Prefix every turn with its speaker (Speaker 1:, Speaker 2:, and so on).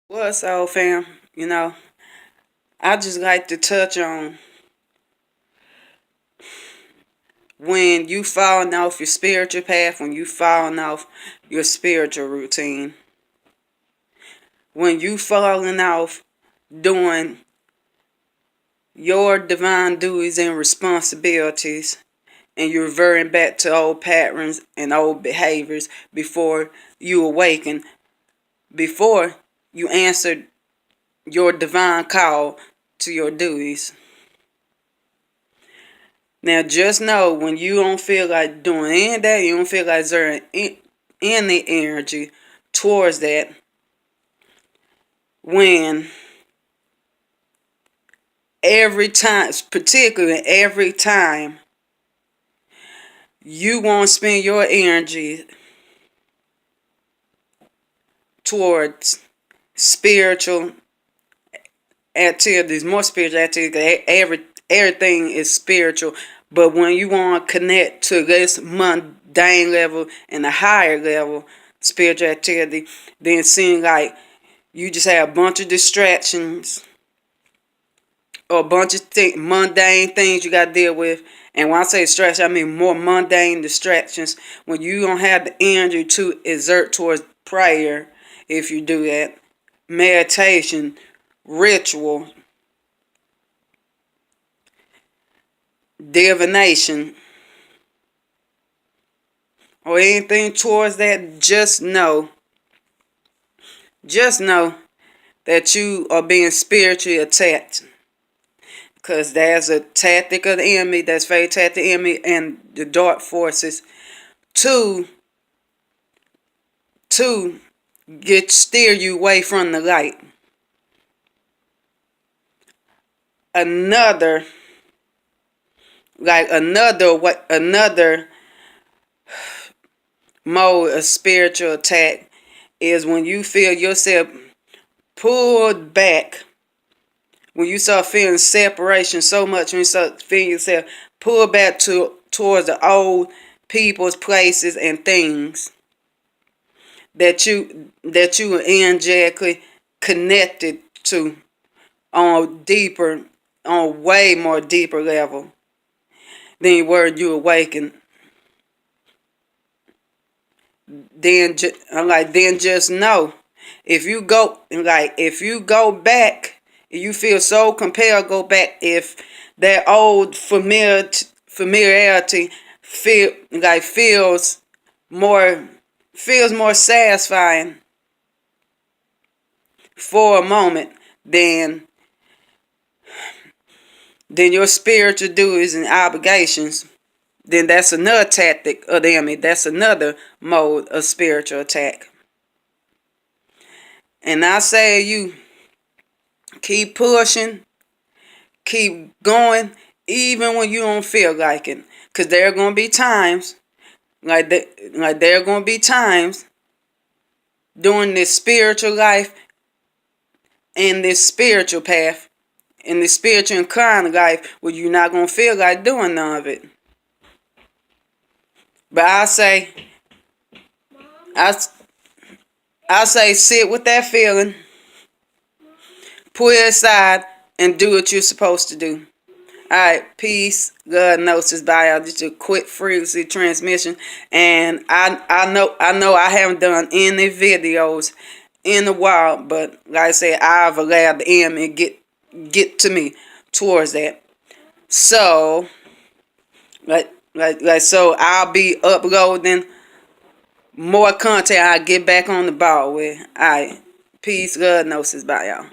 Speaker 1: What's up, fam? I just like to touch on when you falling off your spiritual path, when you falling off your spiritual routine, when you falling off doing your divine duties and responsibilities, and you're reverting back to old patterns and old behaviors before you awaken, before you answered your divine call to your duties. Now, just know when you don't feel like doing any of that, you don't feel like exerting any energy towards that, when every time, particularly every time, you want to spend your energy towards spiritual activities, more spiritual activities. Everything is spiritual, but when you want to connect to this mundane level and a higher level spiritual activity, then it seems like you just have a bunch of distractions or a bunch of mundane things you got to deal with. And when I say distraction, I mean more mundane distractions. When you don't have the energy to exert towards prayer, if you do that, meditation, ritual, divination, or anything towards that, just know that you are being spiritually attacked. Because there's a tactic of the enemy, that's very tactic of the enemy and the dark forces to steer you away from the light. Another mode of spiritual attack is when you feel yourself pulled back, when you start feeling separation so much, when you start feeling yourself pulled back towards the old people's, places, and things that you are energetically connected to on way more deeper level than you were you awakened. Then just know, if you go back, if you feel so compelled, go back. If that old familiarity feels more satisfying for a moment than your spiritual duties and obligations, then that's another tactic of the enemy. That's another mode of spiritual attack. And I say you keep pushing, keep going, even when you don't feel like it. Because there are going to be times, there are going to be times during this spiritual life, in this spiritual path, in this spiritual kind of life, where you're not going to feel like doing none of it. But I say sit with that feeling, put it aside, and do what you're supposed to do. Alright, peace. God knows this just a quick frequency transmission. And I know I haven't done any videos in a while, but like I said, I've allowed the enemy get to me towards that. So so I'll be uploading more content. I'll get back on the ball with. Alright. Peace. God knows this. Bye, y'all.